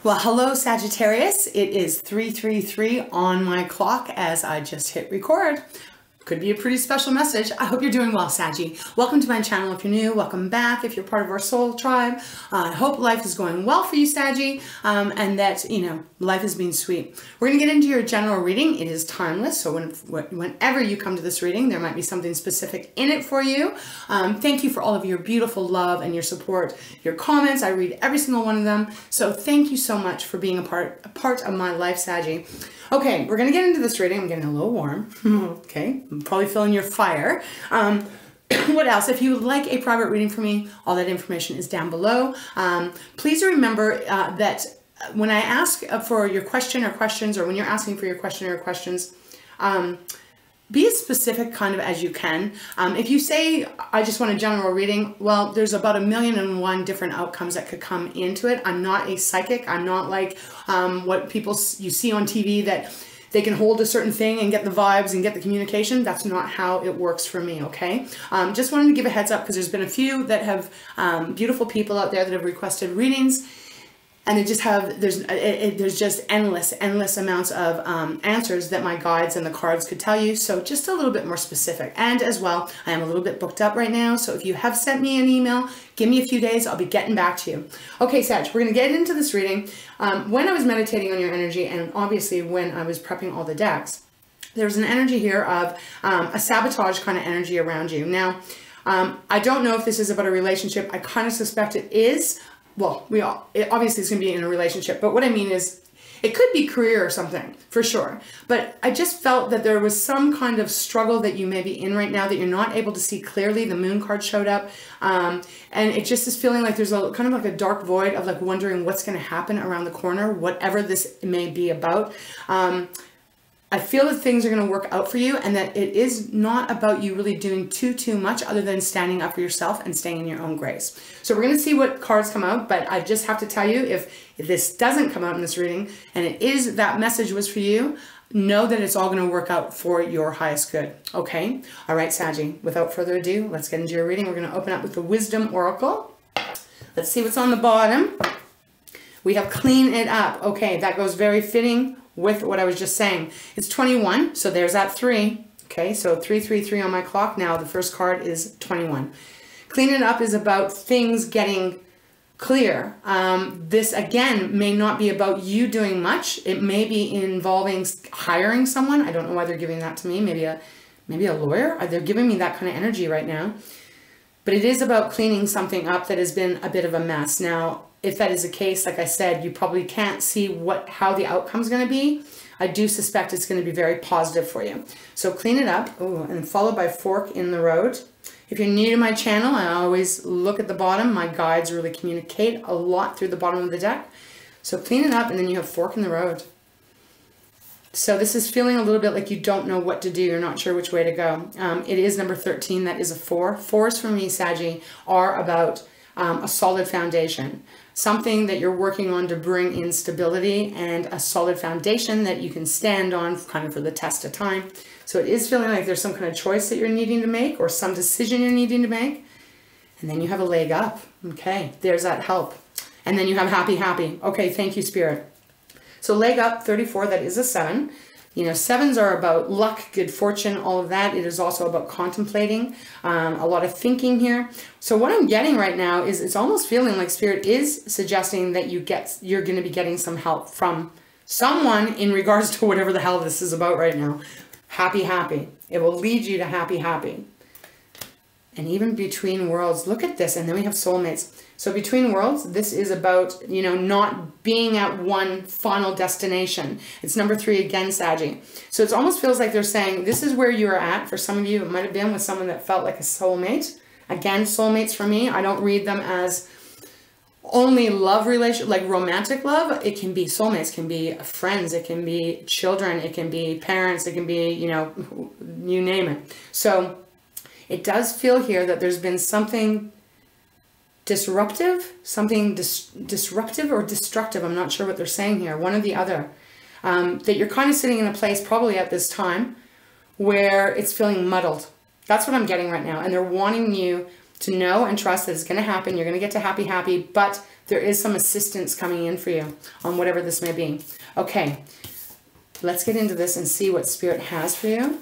Well, hello Sagittarius. It is 3:33 on my clock as I just hit record. Could be a pretty special message. I hope you're doing well, Saggy. Welcome to my channel. If you're new, welcome back. If you're part of our soul tribe, I hope life is going well for you, Saggy, and that, life is being sweet. We're going to get into your general reading. It is timeless, so whenever you come to this reading, there might be something specific in it for you. Thank you for all of your beautiful love and your support, your comments. I read every single one of them, so thank you so much for being a part of my life, Saggy. Okay, we're going to get into this reading. I'm getting a little warm. Okay, I'm probably feeling your fire. What else? If you would like a private reading from me, all that information is down below. Please remember that when I ask for your question or questions, or when you're asking for your question or questions, be as specific kind of as you can. If you say, I just want a general reading, well, there's about 1,000,001 different outcomes that could come into it. I'm not a psychic. I'm not like what you see on TV that they can hold a certain thing and get the vibes and get the communication. That's not how it works for me, okay? Just wanted to give a heads up because there's been a few that have beautiful people out there that have requested readings. And they just have, there's just endless amounts of answers that my guides and the cards could tell you. So just a little bit more specific. And as well, I am a little bit booked up right now. So if you have sent me an email, give me a few days. I'll be getting back to you. Okay, Sag, we're going to get into this reading. When I was meditating on your energy, and obviously when I was prepping all the decks, there's an energy here of a sabotage kind of energy around you. Now, I don't know if this is about a relationship. I kind of suspect it is. Well, obviously it's going to be in a relationship, but what I mean is it could be career or something for sure. But I just felt that there was some kind of struggle that you may be in right now that you're not able to see clearly. The moon card showed up, and it just is feeling like there's a kind of like a dark void of like wondering what's going to happen around the corner, whatever this may be about. I feel that things are going to work out for you, and that it is not about you really doing too much other than standing up for yourself and staying in your own grace. So we're going to see what cards come out, but I just have to tell you, if this doesn't come out in this reading and it is that message was for you, know that it's all going to work out for your highest good. Okay? All right, Saggy, without further ado, let's get into your reading. We're going to open up with the Wisdom Oracle. Let's see what's on the bottom. We have Clean It Up. Okay, that goes very fitting with what I was just saying. It's 21, so there's that 3. Okay, so 333 on my clock. Now the first card is 21. Clean It Up is about things getting clear. This again may not be about you doing much. It may be involving hiring someone. I don't know why they're giving that to me. Maybe a lawyer. They're giving me that kind of energy right now. But it is about cleaning something up that has been a bit of a mess. Now, if that is the case, like I said, you probably can't see how the outcome is going to be. I do suspect it's going to be very positive for you. So clean it up. Ooh, and followed by fork in the road. If you're new to my channel, I always look at the bottom. My guides really communicate a lot through the bottom of the deck. So clean it up, and then you have fork in the road. So this is feeling a little bit like you don't know what to do. You're not sure which way to go. It is number 13. That is a 4. 4s for me, Saggy, are about a solid foundation. Something that you're working on to bring in stability and a solid foundation that you can stand on kind of for the test of time. So it is feeling like there's some kind of choice that you're needing to make, or some decision you're needing to make. And then you have a leg up. Okay, there's that help. And then you have happy. Okay, thank you, Spirit. So leg up, 34, that is a 7. You know, 7s are about luck, good fortune, all of that. It is also about contemplating, a lot of thinking here. So what I'm getting right now is it's almost feeling like Spirit is suggesting that you're going to be getting some help from someone in regards to whatever the hell this is about right now. Happy. It will lead you to happy. And even between worlds, look at this. And then we have soulmates. So between worlds, this is about, not being at one final destination. It's number 3 again, Saggy. So it almost feels like they're saying, this is where you're at. For some of you, it might have been with someone that felt like a soulmate. Again, soulmates for me, I don't read them as only love relation, like romantic love. It can be soulmates, can be friends, it can be children, it can be parents, it can be, you name it. So it does feel here that there's been something disruptive, disruptive or destructive. I'm not sure what they're saying here, one or the other. That you're kind of sitting in a place probably at this time where it's feeling muddled. That's what I'm getting right now. And they're wanting you to know and trust that it's going to happen. You're going to get to happy, but there is some assistance coming in for you on whatever this may be. Okay, let's get into this and see what Spirit has for you.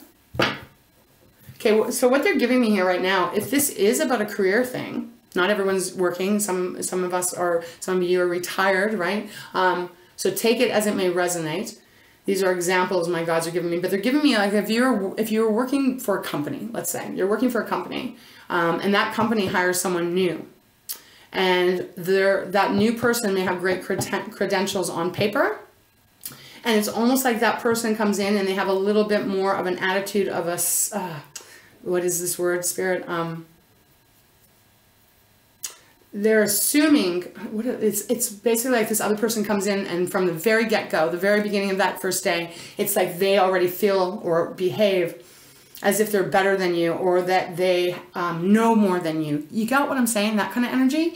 Okay, so what they're giving me here right now, if this is about a career thing, not everyone's working. Some of us are, some of you are retired, right? So take it as it may resonate. These are examples my gods are giving me, but they're giving me like if you're working for a company, let's say you're working for a company, and that company hires someone new, and that new person may have great credentials on paper, and it's almost like that person comes in and they have a little bit more of an attitude of a what is this word, Spirit? They're assuming, it's basically like this other person comes in and from the very get-go, the very beginning of that first day, it's like they already feel or behave as if they're better than you, or that they know more than you. You got what I'm saying? That kind of energy.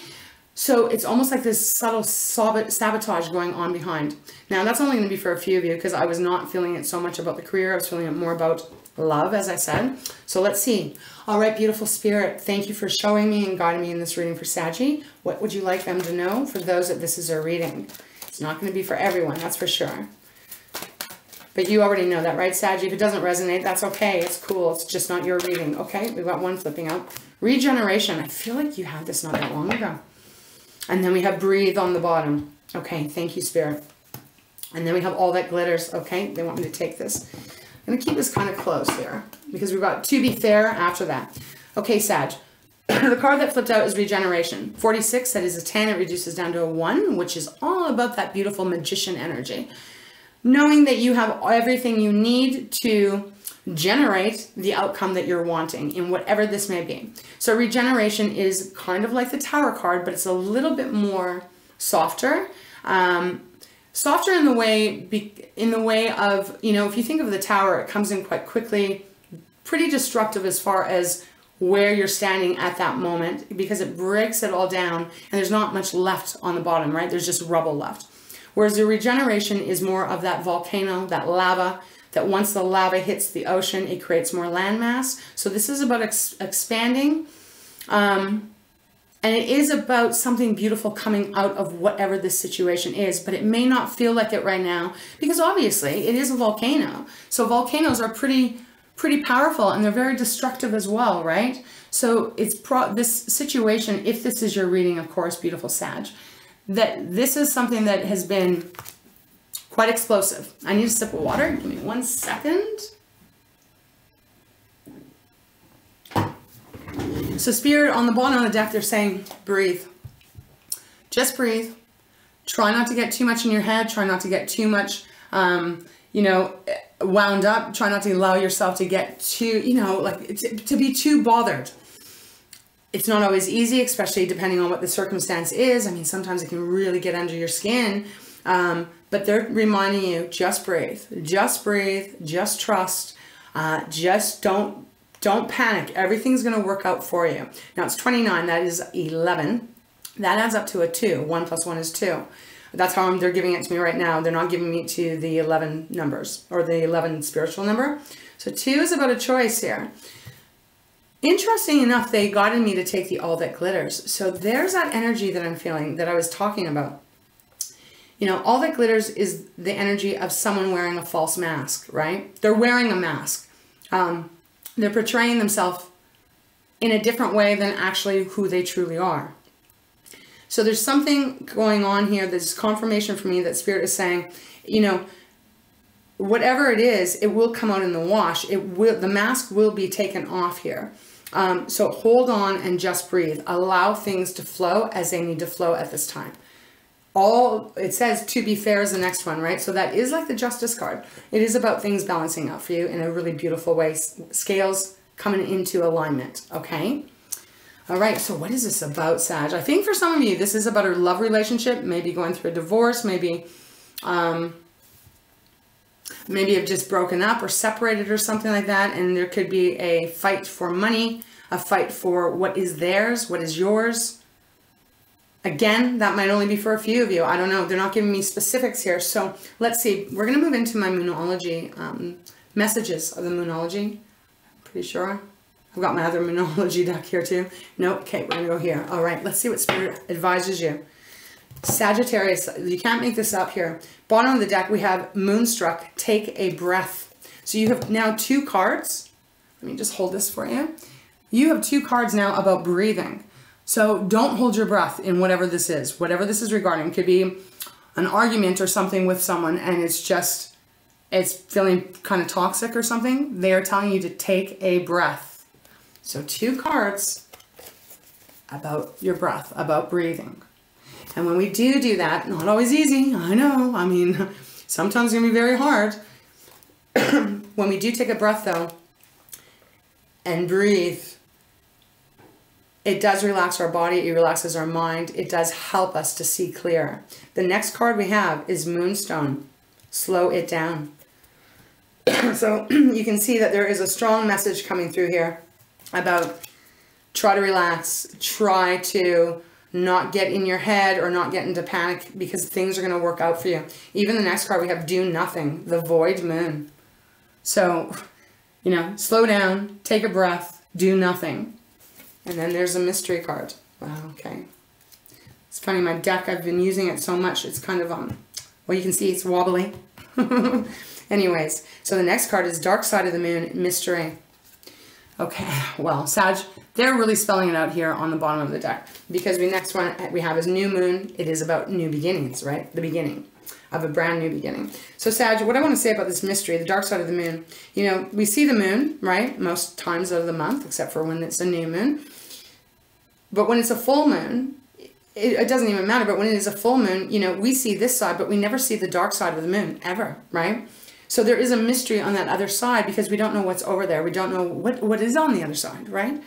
So it's almost like this subtle sabotage going on behind. Now that's only going to be for a few of you, because I was not feeling it so much about the career. I was feeling it more about love, as I said. So let's see. All right, beautiful Spirit, thank you for showing me and guiding me in this reading for Saggy. What would you like them to know for those that this is their reading? It's not going to be for everyone, that's for sure. But you already know that, right, Saggy? If it doesn't resonate, that's okay. It's cool. It's just not your reading. Okay, we've got one flipping out. Regeneration. I feel like you had this not that long ago. And then we have breathe on the bottom. Okay, thank you, Spirit. And then we have all that glitters. Okay, they want me to take this. I'm going to keep this kind of close here, because we've got to be fair after that. Okay, Sag. The card that flipped out is regeneration. 46, that is a 10. It reduces down to a 1, which is all about that beautiful magician energy. Knowing that you have everything you need to generate the outcome that you're wanting in whatever this may be. So regeneration is kind of like the Tower card, but it's a little bit more softer. Softer in the way of, you know, if you think of the Tower, it comes in quite quickly, pretty destructive as far as where you're standing at that moment, because it breaks it all down and there's not much left on the bottom, right? There's just rubble left. Whereas the regeneration is more of that volcano, that lava, that once the lava hits the ocean, it creates more landmass. So this is about expanding, and it is about something beautiful coming out of whatever this situation is, but it may not feel like it right now, because obviously it is a volcano. So volcanoes are pretty powerful, and they're very destructive as well, right? So it's this situation, if this is your reading, of course, beautiful Sag, that this is something that has been quite explosive. I need a sip of water. Give me 1 second. So Spirit, on the bottom of the deck, they're saying, breathe. Just breathe. Try not to get too much in your head. Try not to get too much, you know, wound up. Try not to allow yourself to get too, you know, like to be too bothered. It's not always easy, especially depending on what the circumstance is. I mean, sometimes it can really get under your skin. But they're reminding you, just breathe, just trust, just don't panic. Everything's going to work out for you. Now it's 29, that is 11. That adds up to a 2. 1 plus 1 is 2. That's how they're giving it to me right now. They're not giving me to the 11 numbers or the 11 spiritual number. So 2 is about a choice here. Interesting enough, they guided me to take the all that glitters. So there's that energy that I'm feeling that I was talking about. You know, all that glitters is the energy of someone wearing a false mask, right? They're wearing a mask. They're portraying themselves in a different way than actually who they truly are. So there's something going on here. There's confirmation for me that Spirit is saying, you know, whatever it is, it will come out in the wash. The mask will be taken off here. So hold on and just breathe. Allow things to flow as they need to flow at this time. It says to be fair is the next one, right? So that is like the Justice card. It is about things balancing out for you in a really beautiful way. Scales coming into alignment, okay? All right, so what is this about, Sag? I think for some of you, this is about a love relationship, maybe going through a divorce, maybe have just broken up or separated or something like that, and there could be a fight for money, a fight for what is theirs, what is yours. Again, that might only be for a few of you. I don't know. They're not giving me specifics here. So let's see. We're going to move into my Moonology, messages of the Moonology. Pretty sure. I've got my other Moonology deck here too. Nope. Okay, we're going to go here. All right, let's see what Spirit advises you. Sagittarius, you can't make this up here. Bottom of the deck, we have Moonstruck, take a breath. So you have now 2 cards. Let me just hold this for you. You have 2 cards now about breathing. So don't hold your breath in whatever this is. Whatever this is regarding. It could be an argument or something with someone and it's feeling kind of toxic or something. They are telling you to take a breath. So 2 cards about your breath, about breathing. And when we do that, not always easy, I know. I mean, sometimes it's going to be very hard. When we do take a breath, though, and breathe, it does relax our body. It relaxes our mind. It does help us to see clear. The next card we have is Moonstone. Slow it down. So you can see that there is a strong message coming through here about try to relax, try to not get in your head or not get into panic because things are going to work out for you. Even the next card we have Do Nothing, the Void Moon. So, you know, slow down, take a breath, do nothing. And then there's a mystery card. Wow, okay. It's funny, my deck, I've been using it so much, it's kind of, well, you can see it's wobbly. Anyways, so the next card is Dark Side of the Moon, Mystery. Okay, well, Sag, they're really spelling it out here on the bottom of the deck. Because the next one we have is New Moon. It is about new beginnings, right? The beginning of a brand new beginning. So Sag, what I want to say about this mystery, the dark side of the moon, you know, we see the moon, right? Most times of the month, except for when it's a new moon. But when it's a full moon, it doesn't even matter. But when it is a full moon, you know, we see this side, but we never see the dark side of the moon, ever, right? So there is a mystery on that other side because we don't know what's over there. We don't know what is on the other side, right?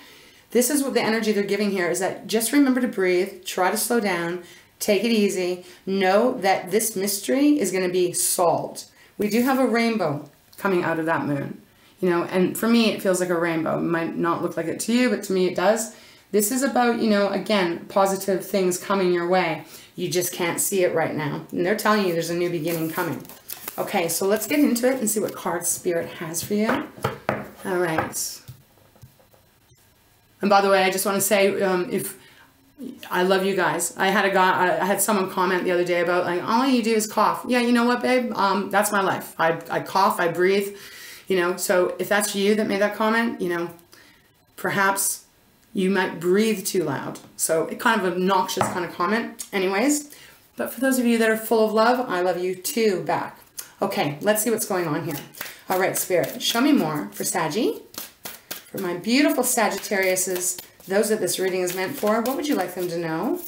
This is what the energy they're giving here is that just remember to breathe, try to slow down, take it easy. Know that this mystery is going to be solved. We do have a rainbow coming out of that moon, you know, and for me, it feels like a rainbow. It might not look like it to you, but to me it does. This is about, you know, again, positive things coming your way. You just can't see it right now. And they're telling you there's a new beginning coming. Okay, so let's get into it and see what card Spirit has for you. All right. And by the way, I just want to say, if I love you guys. I had someone comment the other day about like, all you do is cough. Yeah, you know what, babe? That's my life. I cough, I breathe, you know. So if that's you that made that comment, you know, perhaps you might breathe too loud. So it kind of an obnoxious kind of comment. Anyways, but for those of you that are full of love, I love you too back. Okay, let's see what's going on here. All right, Spirit, show me more for Saggy. For my beautiful Sagittariuses, those that this reading is meant for, what would you like them to know?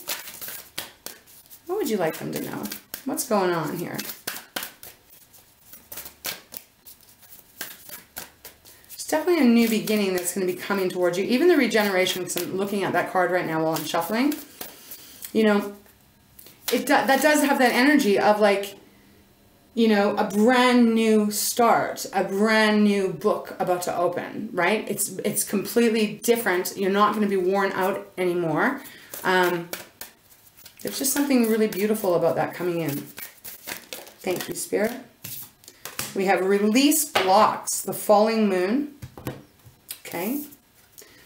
What would you like them to know? What's going on here? There's definitely a new beginning that's going to be coming towards you. Even the regeneration, because I'm looking at that card right now while I'm shuffling. You know, that does have that energy of like, you know, a brand new start, a brand new book about to open, right? It's completely different. You're not going to be worn out anymore. There's just something really beautiful about that coming in. Thank you, Spirit. We have Release Blocks, the Falling Moon. Okay.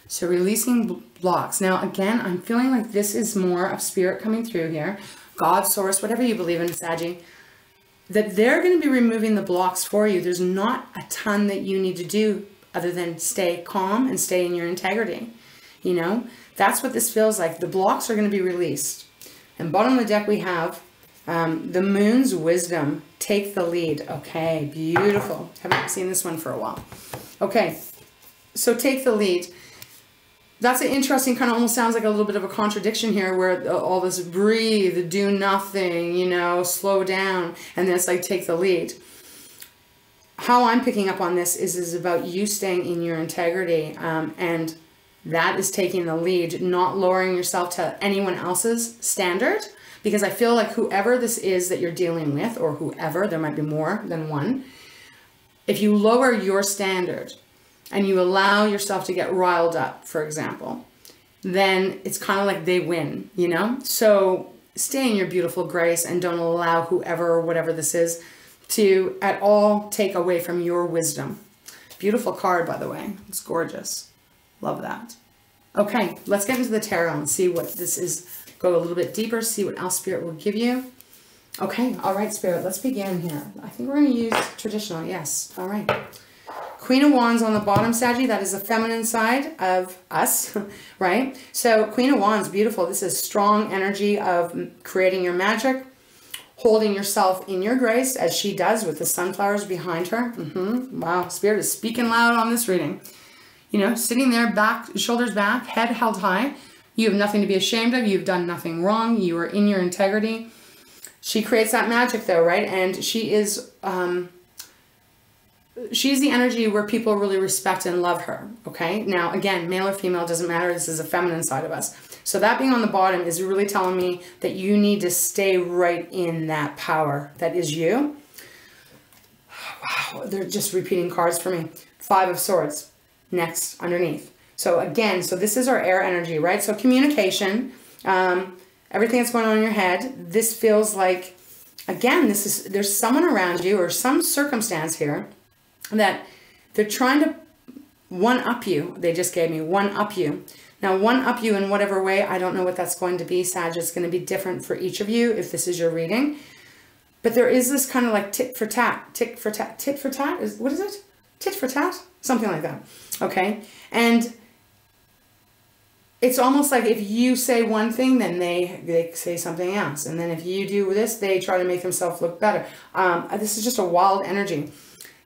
So releasing blocks. Now, again, I'm feeling like this is more of Spirit coming through here. God, Source, whatever you believe in, Saggy. That they're going to be removing the blocks for you. There's not a ton that you need to do other than stay calm and stay in your integrity. You know, that's what this feels like. The blocks are going to be released. And bottom of the deck we have the Moon's Wisdom. Take the lead. Okay, beautiful. Haven't seen this one for a while. Okay, so take the lead. That's an interesting, kind of almost sounds like a little bit of a contradiction here where all this breathe, do nothing, you know, slow down, and then it's like take the lead. How I'm picking up on this is about you staying in your integrity, and that is taking the lead, not lowering yourself to anyone else's standard, because I feel like whoever this is that you're dealing with, or whoever, there might be more than one, if you lower your standard, and you allow yourself to get riled up, for example, then it's kind of like they win, you know? So stay in your beautiful grace and don't allow whoever or whatever this is to at all take away from your wisdom. Beautiful card, by the way. It's gorgeous. Love that. Okay, let's get into the tarot and see what this is go a little bit deeper, see what else Spirit will give you. Okay, all right, Spirit, let's begin here. I think we're going to use traditional, yes. All right. Queen of Wands on the bottom, Saggy, that is the feminine side of us, right? So Queen of Wands, beautiful. This is strong energy of creating your magic, holding yourself in your grace, as she does with the sunflowers behind her. Wow, Spirit is speaking loud on this reading. You know, sitting there, back, shoulders back, head held high. You have nothing to be ashamed of. You've done nothing wrong. You are in your integrity. She creates that magic though, right? And she is, she's the energy where people really respect and love her, okay? Now, again, male or female, doesn't matter. This is a feminine side of us. So that being on the bottom is really telling me that you need to stay right in that power that is you. Wow, they're just repeating cards for me. 5 of Swords, next, underneath. So again, so this is our air energy, right? So communication, everything that's going on in your head. This feels like, again, there's someone around you or some circumstance here that they're trying to one-up you. They just gave me one-up you. Now, one-up you in whatever way, I don't know what that's going to be, Sag. It's going to be different for each of you if this is your reading. But there is this kind of like tit for tat, tit for tat, tit for tat. What is it? Tit for tat? Something like that. Okay? And it's almost like if you say one thing, then they say something else. And then if you do this, they try to make themselves look better. This is just a wild energy.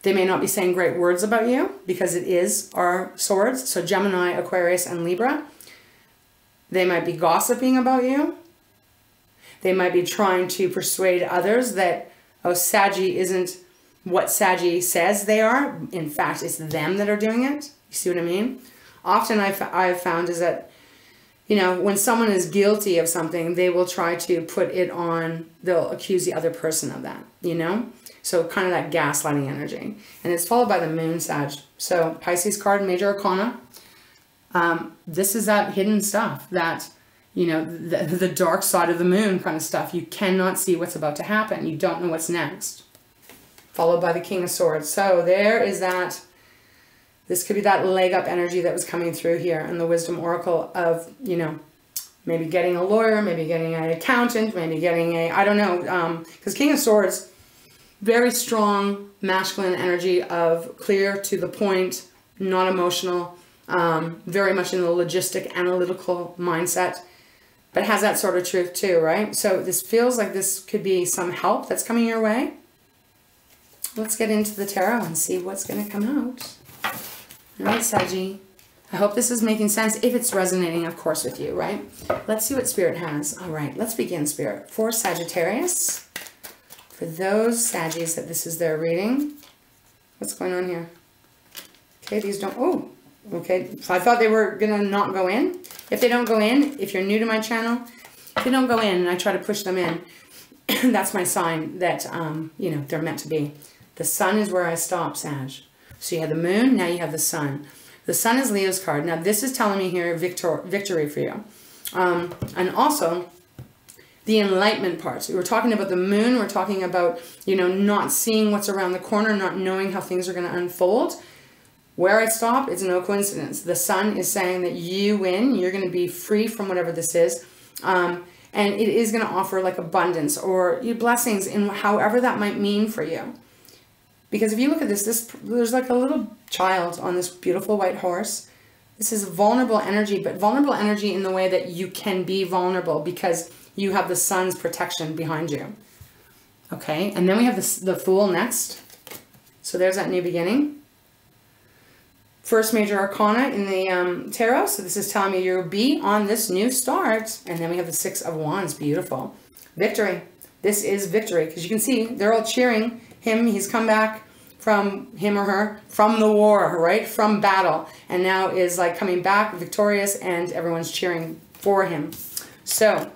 They may not be saying great words about you because it is our swords. So Gemini, Aquarius, and Libra. They might be gossiping about you. They might be trying to persuade others that, oh, Saggy isn't what Saggy says they are. In fact, it's them that are doing it. You see what I mean? Often I've found is that, you know, when someone is guilty of something, they will try to put it on, they'll accuse the other person of that, you know? So kind of that gaslighting energy. And it's followed by the moon, Sag. So Pisces card, Major Arcana. This is that hidden stuff, that, you know, the dark side of the moon kind of stuff. You cannot see what's about to happen. You don't know what's next. Followed by the King of Swords. So there is that, this could be that leg up energy that was coming through here and the Wisdom Oracle of, you know, maybe getting a lawyer, maybe getting an accountant, maybe getting a, I don't know, because King of Swords, very strong masculine energy of clear to the point, not emotional, very much in the logistic, analytical mindset, but has that sort of truth too, right? So this feels like this could be some help that's coming your way. Let's get into the tarot and see what's going to come out. All right, Saggy. I hope this is making sense, if it's resonating, of course, with you, right? Let's see what Spirit has. All right, let's begin, Spirit. For Sagittarius. For those Saggies that this is their reading. What's going on here? Okay, these don't, oh, okay. So I thought they were going to not go in. If they don't go in, if you're new to my channel, if they don't go in and I try to push them in, that's my sign that, you know, they're meant to be. The sun is where I stop, Sag. So you have the moon, now you have the sun. The sun is Leo's card. Now this is telling me here victory for you. And also the enlightenment parts. We were talking about the moon. We're talking about, you know, not seeing what's around the corner, not knowing how things are going to unfold. Where I stop, it's no coincidence. The sun is saying that you win. You're going to be free from whatever this is. And it is going to offer like abundance or blessings in however that might mean for you. Because if you look at this, there's like a little child on this beautiful white horse. This is vulnerable energy, but vulnerable energy in the way that you can be vulnerable because you have the sun's protection behind you. Okay, and then we have the Fool next. So there's that new beginning. First major arcana in the tarot. So this is telling me you'll be on this new start. And then we have the Six of Wands. Beautiful. Victory. This is victory. Because you can see they're all cheering him. He's come back from, him or her, from the war, right? From battle. And now is like coming back victorious and everyone's cheering for him. So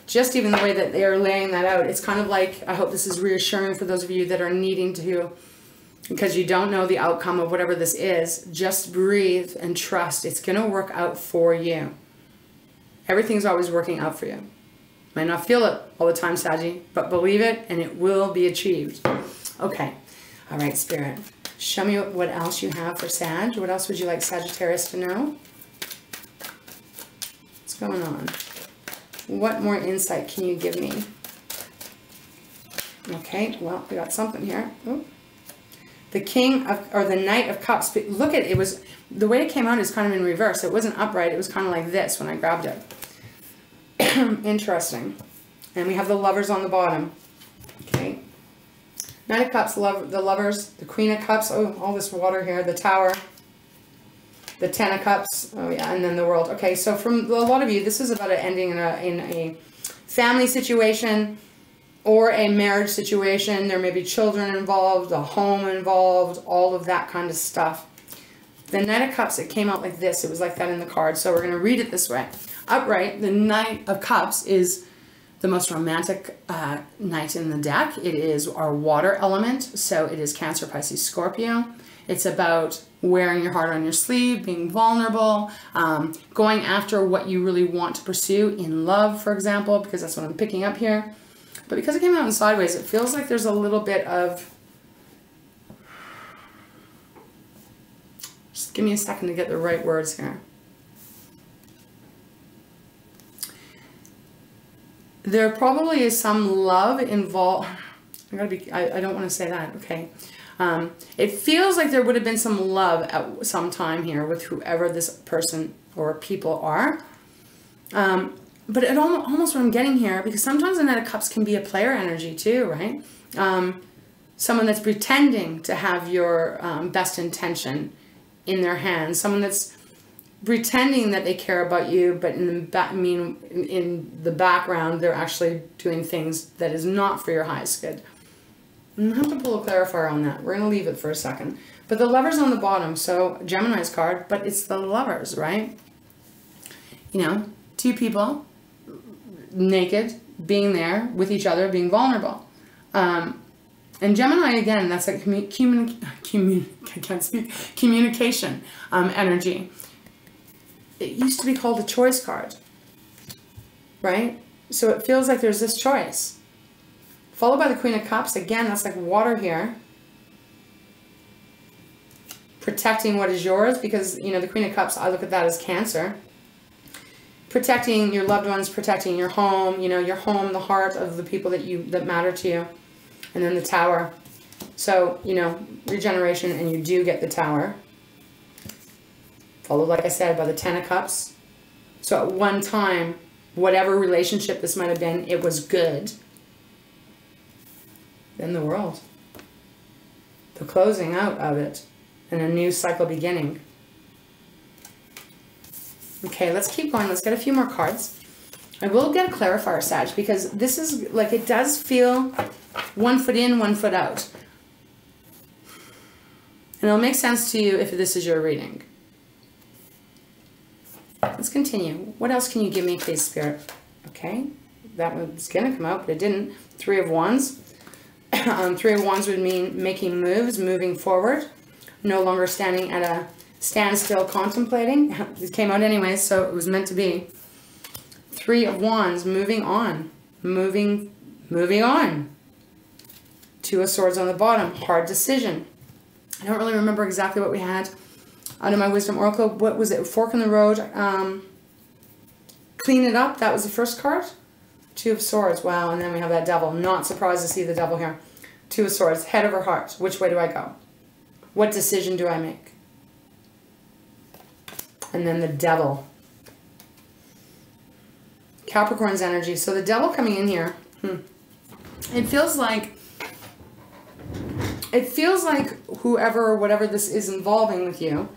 just even the way that they're laying that out, it's kind of like, I hope this is reassuring for those of you that are needing to, because you don't know the outcome of whatever this is, just breathe and trust. It's going to work out for you. Everything's always working out for you. Might not feel it all the time, Saggy, but believe it and it will be achieved. Okay. All right, Spirit. Show me what else you have for Sag. What else would you like Sagittarius to know? What's going on? What more insight can you give me? Okay, well, we got something here. Ooh. The King of, or the Knight of Cups. Look at it, was, the way it came out is kind of in reverse. It wasn't upright, it was kind of like this when I grabbed it. Interesting. And we have the Lovers on the bottom. Okay. Knight of Cups, the Lovers, the Queen of Cups. Oh, all this water here. The Tower. The Ten of Cups. Oh, yeah. And then the World. Okay, so from a lot of you, this is about an ending in a family situation or a marriage situation. There may be children involved, a home involved, all of that kind of stuff. The Knight of Cups, it came out like this. It was like that in the card. So we're going to read it this way. Upright, the Knight of Cups is the most romantic knight in the deck. It is our water element, so it is Cancer, Pisces, Scorpio. It's about wearing your heart on your sleeve, being vulnerable, going after what you really want to pursue in love, for example, because that's what I'm picking up here. But because it came out in sideways, it feels like there's a little bit of... Just give me a second to get the right words here. There probably is some love involved. I don't want to say that. Okay. It feels like there would have been some love at some time here with whoever this person or people are. But it almost what I'm getting here, because sometimes the Knight of Cups can be a player energy too, right? Someone that's pretending to have your best intention in their hands. Someone that's pretending that they care about you, but in the background, they're actually doing things that is not for your highest good. I'm going to have to pull a clarifier on that. We're going to leave it for a second. But the Lovers on the bottom, so Gemini's card, but it's the Lovers, right? You know, two people, naked, being there with each other, being vulnerable. And Gemini, again, that's like communication energy. It used to be called a choice card, right? So it feels like there's this choice. Followed by the Queen of Cups. Again, that's like water here. Protecting what is yours, because, you know, the Queen of Cups, I look at that as Cancer. Protecting your loved ones, protecting your home, you know, your home, the heart of the people that matter to you. And then the Tower. So, you know, regeneration, and you do get the Tower. Followed, like I said, by the Ten of Cups. So at one time, whatever relationship this might have been, it was good. Then the World. The closing out of it. And a new cycle beginning. Okay, let's keep going. Let's get a few more cards. I will get a clarifier, Sag, because this is, like, it does feel 1 foot in, 1 foot out. And it'll make sense to you if this is your reading. Let's continue. What else can you give me, please, Spirit? Okay, that was going to come out, but it didn't. 3 of Wands. 3 of Wands would mean making moves, moving forward. No longer standing at a standstill contemplating. It came out anyway, so it was meant to be. 3 of Wands, moving on. Moving on. 2 of Swords on the bottom. Hard decision. I don't really remember exactly what we had. Out of my Wisdom Oracle, what was it? Fork in the road. Clean it up. That was the first card. 2 of Swords. Wow. And then we have that Devil. Not surprised to see the Devil here. 2 of Swords. Head over heart. Which way do I go? What decision do I make? And then the Devil. Capricorn's energy. So the Devil coming in here. It feels like whoever or whatever this is involving with you,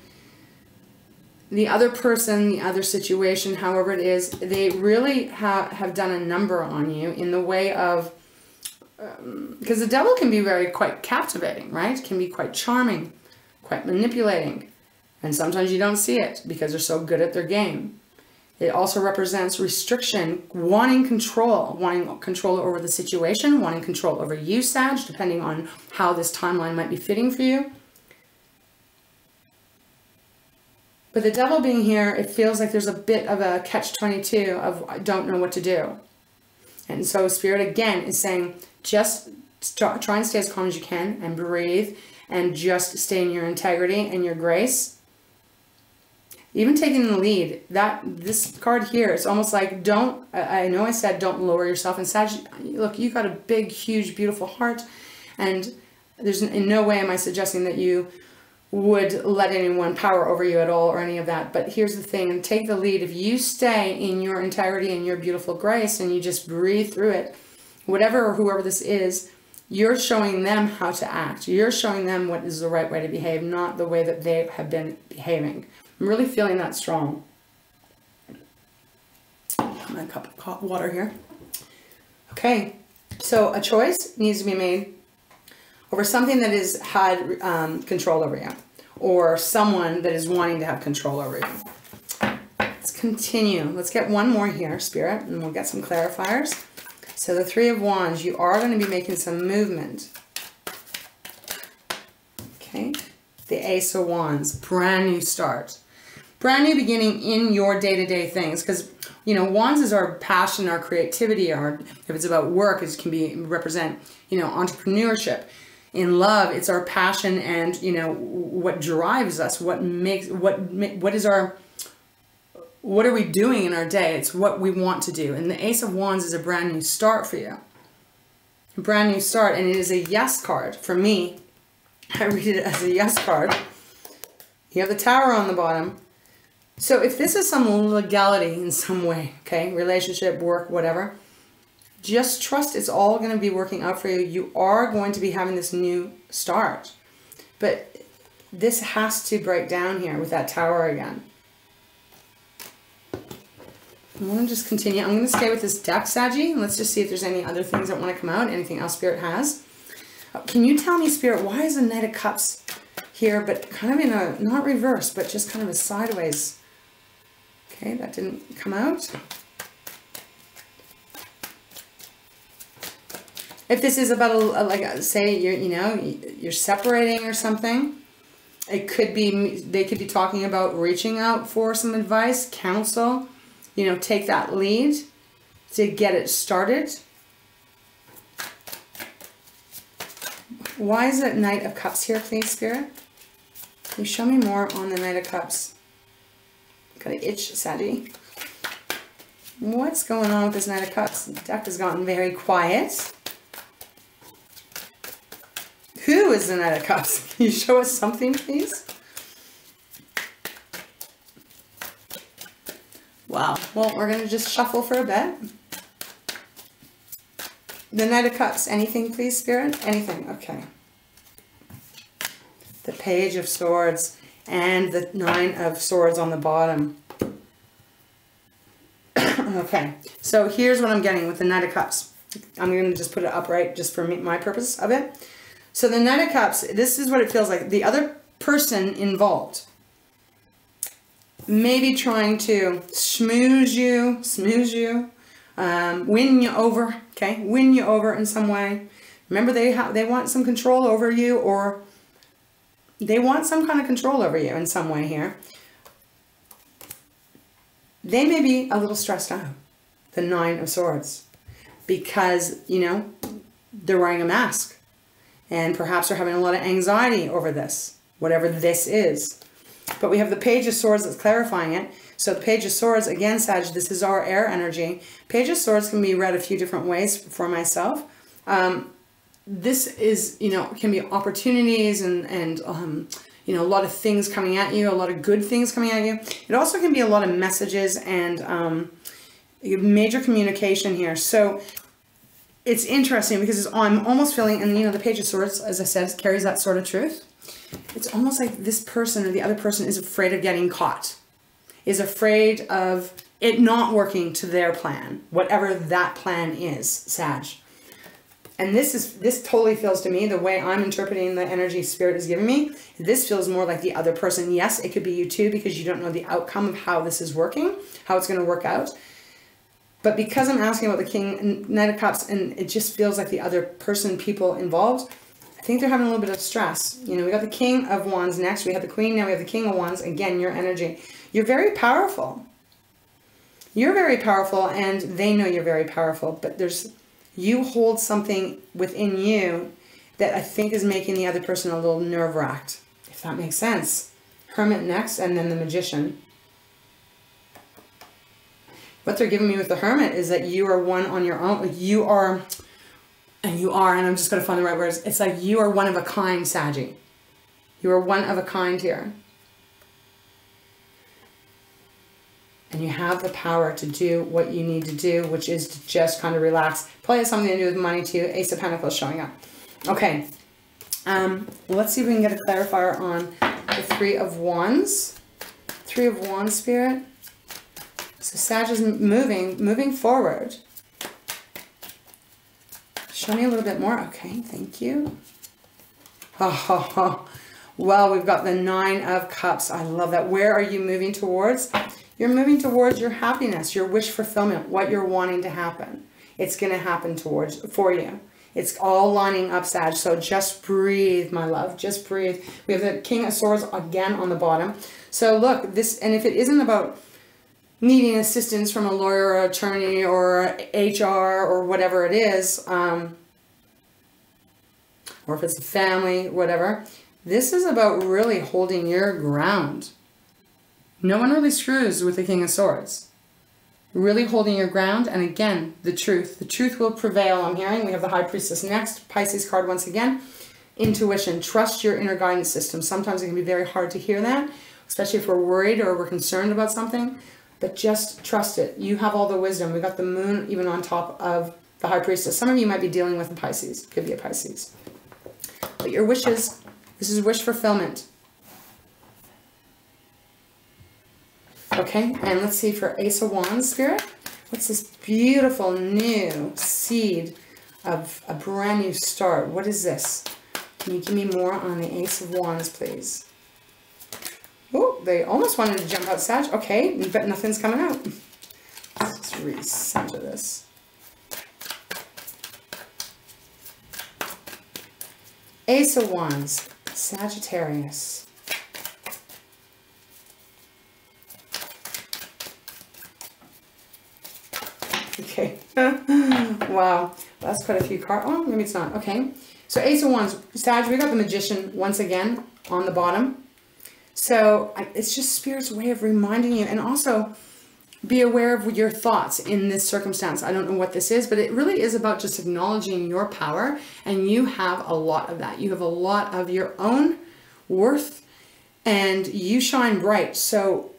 the other person, the other situation, however it is, they really have done a number on you in the way of, because the Devil can be quite captivating, right? Can be quite charming, quite manipulating. And sometimes you don't see it because they're so good at their game. It also represents restriction, wanting control over the situation, wanting control over you, Sag, depending on how this timeline might be fitting for you. But the Devil being here, it feels like there's a bit of a catch-22 of I don't know what to do. And so Spirit, again, is saying just try and stay as calm as you can and breathe and just stay in your integrity and your grace. even taking the lead, this card here, it's almost like don't, I know I said don't lower yourself. And Sag, look, you got a big, huge, beautiful heart. And there's in no way am I suggesting that you would let anyone power over you at all or any of that. But here's the thing, and take the lead. If you stay in your integrity and your beautiful grace and you just breathe through it, whatever or whoever this is, you're showing them how to act. You're showing them what is the right way to behave, not the way that they have been behaving. I'm really feeling that strong. My cup of hot water here. Okay, so a choice needs to be made over something that has had control over you, or someone that is wanting to have control over you. Let's continue. Let's get one more here, Spirit, and we'll get some clarifiers. So the Three of Wands, you are going to be making some movement. Okay. The Ace of Wands, brand new start. Brand new beginning in your day-to-day things. Because, you know, Wands is our passion, our creativity, our, if it's about work, it can be represent, you know, entrepreneurship. In love, it's our passion and, you know, what drives us, what are we doing in our day? It's what we want to do. And the Ace of Wands is a brand new start for you. A brand new start, and it is a yes card. For me, I read it as a yes card. You have the Tower on the bottom. So if this is some legality in some way, okay, relationship, work, whatever, just trust it's all going to be working out for you. You are going to be having this new start. But this has to break down here with that Tower again. I'm going to just continue. I'm going to stay with this deck, Saggy. Let's just see if there's any other things that want to come out. Anything else Spirit has. Can you tell me, Spirit, why is the Knight of Cups here, but kind of in a, not reverse, but just kind of a sideways? Okay, that didn't come out. If this is about, like, say, you're separating or something, it could be, they could be talking about reaching out for some advice, counsel, you know, take that lead to get it started. Why is it Knight of Cups here, please, Spirit? Can you show me more on the Knight of Cups? Got an itch, Sadie. What's going on with this Knight of Cups? The deck has gotten very quiet. Who is the Knight of Cups? Can you show us something, please? Wow. Well, we're going to just shuffle for a bit. The Knight of Cups. Anything, please, Spirit? Anything. Okay. The Page of Swords and the Nine of Swords on the bottom. Okay. So here's what I'm getting with the Knight of Cups. I'm going to just put it upright just for my purpose of it. So the Knight of Cups, this is what it feels like. The other person involved maybe trying to smooze you, win you over, okay? Win you over in some way. Remember, they want some control over you, or they want some kind of control over you in some way here. They may be a little stressed out, the Nine of Swords, because, you know, they're wearing a mask. And perhaps they're having a lot of anxiety over this, whatever this is. But we have the Page of Swords that's clarifying it. So the Page of Swords, again, Sag, this is our air energy. Page of Swords can be read a few different ways for myself. This is, you know, can be opportunities and you know, a lot of things coming at you, a lot of good things coming at you. It also can be a lot of messages and major communication here. So it's interesting because I'm almost feeling, and you know, the Page of Swords, as I said, carries that sort of truth. It's almost like this person or the other person is afraid of getting caught, is afraid of it not working to their plan, whatever that plan is, Sag. And this totally feels to me, the way I'm interpreting the energy Spirit is giving me, this feels more like the other person. Yes, it could be you too, because you don't know the outcome of how this is working, how it's going to work out. But because I'm asking about the King, Knight of Cups, and it just feels like the other person, people involved, I think they're having a little bit of stress. You know, we got the King of Wands next. We have the Queen. Now we have the King of Wands. Again, your energy. You're very powerful. You're very powerful, and they know you're very powerful. But you hold something within you that I think is making the other person a little nerve-wracked, if that makes sense. Hermit next, and then the Magician. what they're giving me with the Hermit is that you are one on your own. You are, and I'm just going to find the right words. It's like you are one of a kind, Saggy. You are one of a kind here. And you have the power to do what you need to do, which is to just kind of relax. Probably has something to do with money too. Ace of Pentacles showing up. Okay. Well, let's see if we can get a clarifier on the Three of Wands. Three of Wands, Spirit. So Sag is moving forward. Show me a little bit more. Okay, thank you. Oh, well, we've got the Nine of Cups. I love that. Where are you moving towards? You're moving towards your happiness, your wish fulfillment, what you're wanting to happen. It's going to happen for you. It's all lining up, Sag. So just breathe, my love. Just breathe. We have the King of Swords again on the bottom. So look, this, and if it isn't about needing assistance from a lawyer or attorney or HR or whatever it is, or if it's a family, whatever, this is about really holding your ground. No one really screws with the King of Swords. Really holding your ground, and again, the truth. The truth will prevail, I'm hearing. We have the High Priestess next. Pisces card once again. Intuition. Trust your inner guidance system. Sometimes it can be very hard to hear that, especially if we're worried or we're concerned about something. But just trust it. You have all the wisdom. We got the Moon even on top of the High Priestess. Some of you might be dealing with a Pisces. Could be a Pisces. But your wishes, this is wish fulfillment. Okay, and let's see for Ace of Wands, Spirit. What's this beautiful new seed of a brand new start? What is this? Can you give me more on the Ace of Wands, please? Oh, they almost wanted to jump out, Sag. Okay, but nothing's coming out. Let's recenter this. Ace of Wands, Sagittarius. Okay. Wow. That's quite a few cards. Oh, maybe it's not. Okay. So Ace of Wands. Sag, we got the Magician once again on the bottom. So it's just Spirit's way of reminding you. And also be aware of your thoughts in this circumstance. I don't know what this is, but it really is about just acknowledging your power. And you have a lot of that. You have a lot of your own worth. And you shine bright. So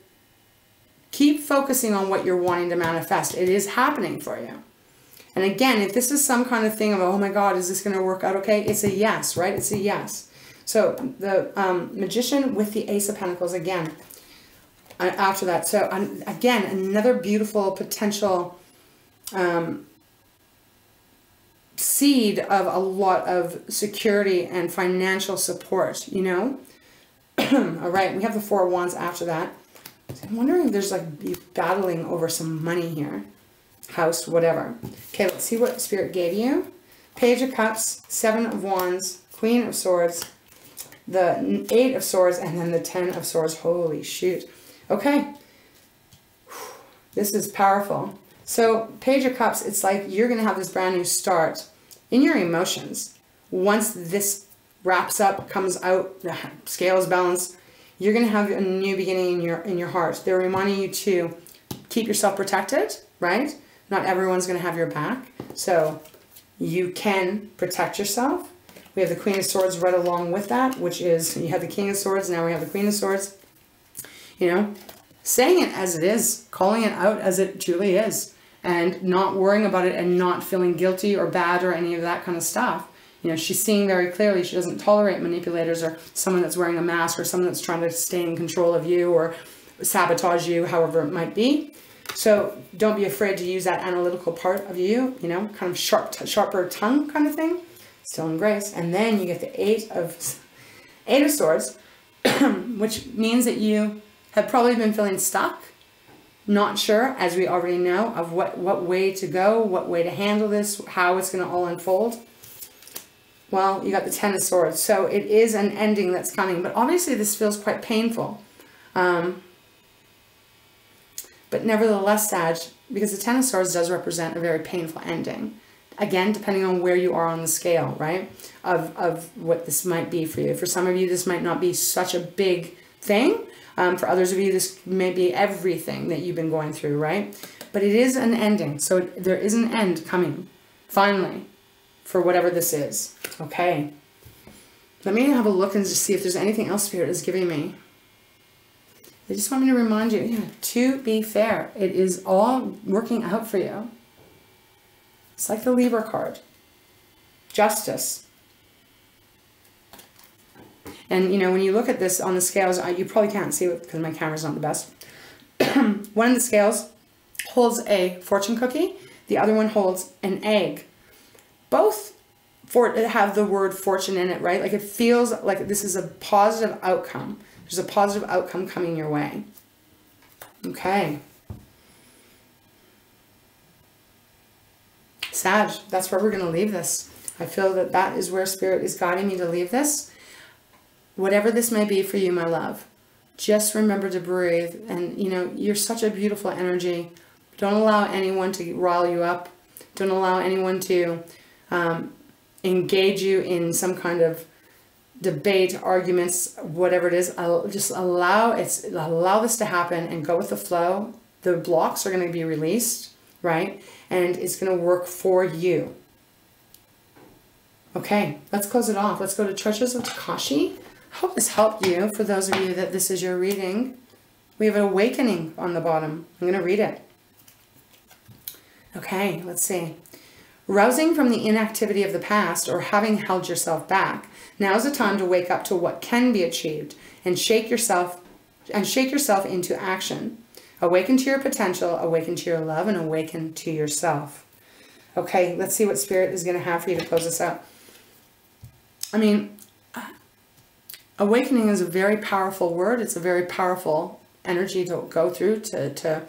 keep focusing on what you're wanting to manifest. It is happening for you. And again, if this is some kind of thing of, oh my God, is this going to work out okay? It's a yes, right? It's a yes. So the Magician with the Ace of Pentacles again after that. So again, another beautiful potential seed of a lot of security and financial support, you know? All right, we have the Four of Wands after that. I'm wondering if there's like battling over some money here. House, whatever. Okay, let's see what Spirit gave you. Page of Cups, Seven of Wands, Queen of Swords, the Eight of Swords, and then the 10 of Swords. Holy shoot. Okay. This is powerful. So, Page of Cups, it's like you're going to have this brand new start in your emotions. Once this wraps up, comes out, the scales balance, you're going to have a new beginning in your heart. They're reminding you to keep yourself protected, right? Not everyone's going to have your back. So you can protect yourself. We have the Queen of Swords right along with that, which is, you have the King of Swords, now we have the Queen of Swords. You know, saying it as it is, calling it out as it truly is, and not worrying about it and not feeling guilty or bad or any of that kind of stuff. You know, she's seeing very clearly she doesn't tolerate manipulators or someone that's wearing a mask or someone that's trying to stay in control of you or sabotage you, however it might be. So don't be afraid to use that analytical part of you, you know, kind of sharper tongue kind of thing. Still in grace. And then you get the Eight of Swords, which means that you have probably been feeling stuck, not sure, as we already know, of what way to go, what way to handle this, how it's going to all unfold. Well, you got the 10 of Swords. So it is an ending that's coming. But obviously this feels quite painful. But nevertheless, Sag, because the 10 of Swords does represent a very painful ending. Again, depending on where you are on the scale, right? Of what this might be for you. For some of you, this might not be such a big thing. For others of you, this may be everything that you've been going through, right? But it is an ending. So there is an end coming, finally, for whatever this is. Okay. Let me have a look and just see if there's anything else Spirit is giving me. They just want me to remind you, yeah, to be fair, it is all working out for you. It's like the Libra card. Justice. And, you know, when you look at this on the scales, you probably can't see it because my camera's not the best. One of the scales holds a fortune cookie. The other one holds an egg. Both have the word fortune in it, right? Like it feels like this is a positive outcome. There's a positive outcome coming your way. Okay. Sag, that's where we're going to leave this. I feel that that is where Spirit is guiding me to leave this. Whatever this may be for you, my love, just remember to breathe. And, you know, you're such a beautiful energy. Don't allow anyone to rile you up. Don't allow anyone to engage you in some kind of debate, arguments, whatever it is. Just allow this to happen and go with the flow. The blocks are going to be released, right? And it's going to work for you. Okay, let's close it off. Let's go to Treasures of Takashi. I hope this helped you. For those of you that this is your reading, we have an awakening on the bottom. I'm going to read it. Okay, let's see. Rousing from the inactivity of the past or having held yourself back, now is the time to wake up to what can be achieved and shake yourself into action. Awaken to your potential, awaken to your love, and awaken to yourself. Okay, let's see what Spirit is going to have for you to close this out. I mean, awakening is a very powerful word. It's a very powerful energy to go through, to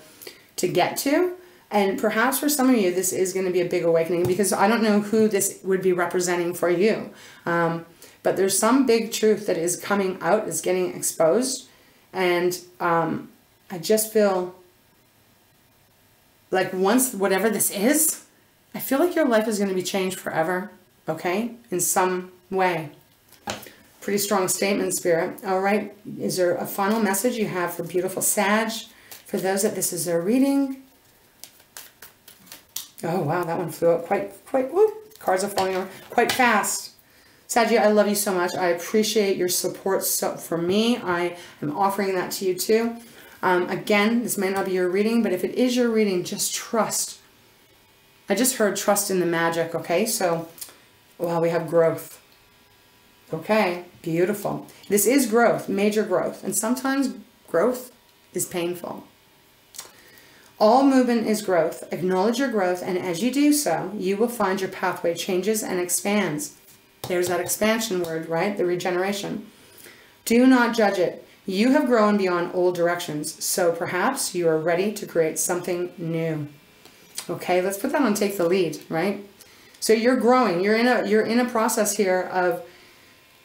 get to. And perhaps for some of you, this is going to be a big awakening, because I don't know who this would be representing for you. But there's some big truth that is coming out, is getting exposed. And I just feel like once, whatever this is, I feel like your life is going to be changed forever. Okay? In some way. Pretty strong statement, Spirit. All right. Is there a final message you have for beautiful Sag? For those that this is their reading. Oh, wow. That one flew up quite, whoop, cards are falling over quite fast. Saggy, I love you so much. I appreciate your support for me. I am offering that to you too. Again, this may not be your reading, but if it is your reading, just trust. I just heard trust in the magic, okay? So, well, we have growth. Okay, beautiful. This is growth, major growth. And sometimes growth is painful. All movement is growth. Acknowledge your growth, and as you do so, you will find your pathway changes and expands. There's that expansion word, right? The regeneration. Do not judge it. You have grown beyond old directions, so perhaps you are ready to create something new. Okay, let's put that on Take the Lead, right? So you're growing. You're in a process here of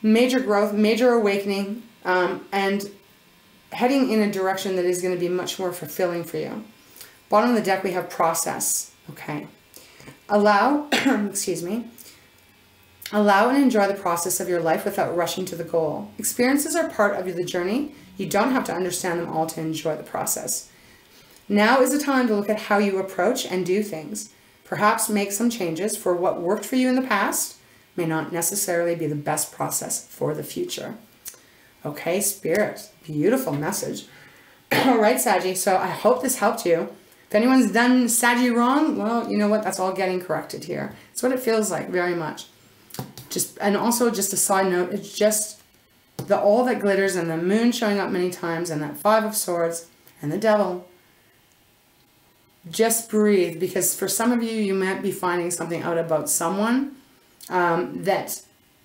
major growth, major awakening, and heading in a direction that is going to be much more fulfilling for you. Bottom of the deck, we have process. Okay. Allow, excuse me. Allow and enjoy the process of your life without rushing to the goal. Experiences are part of the journey. You don't have to understand them all to enjoy the process. Now is the time to look at how you approach and do things. Perhaps make some changes, for what worked for you in the past may not necessarily be the best process for the future. Okay, Spirit. Beautiful message. All right, Saggy. So I hope this helped you. If anyone's done Saggy wrong, well, you know what? That's all getting corrected here. It's what it feels like, very much. And also just a side note, it's just all that glitters and the moon showing up many times and that 5 of Swords and the Devil. Just breathe, because for some of you, you might be finding something out about someone that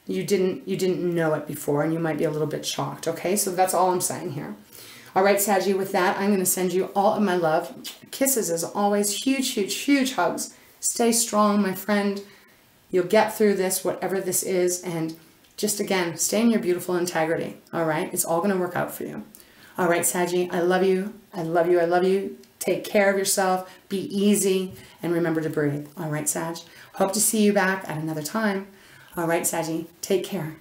you didn't know it before, and you might be a little bit shocked. Okay, so that's all I'm saying here. All right, Saggy, with that, I'm going to send you all of my love. Kisses as always. Huge, huge, huge hugs. Stay strong, my friend. You'll get through this, whatever this is. And just, again, stay in your beautiful integrity. All right? It's all going to work out for you. All right, Saggy, I love you. I love you. I love you. Take care of yourself. Be easy. And remember to breathe. All right, Sag. Hope to see you back at another time. All right, Saggy, take care.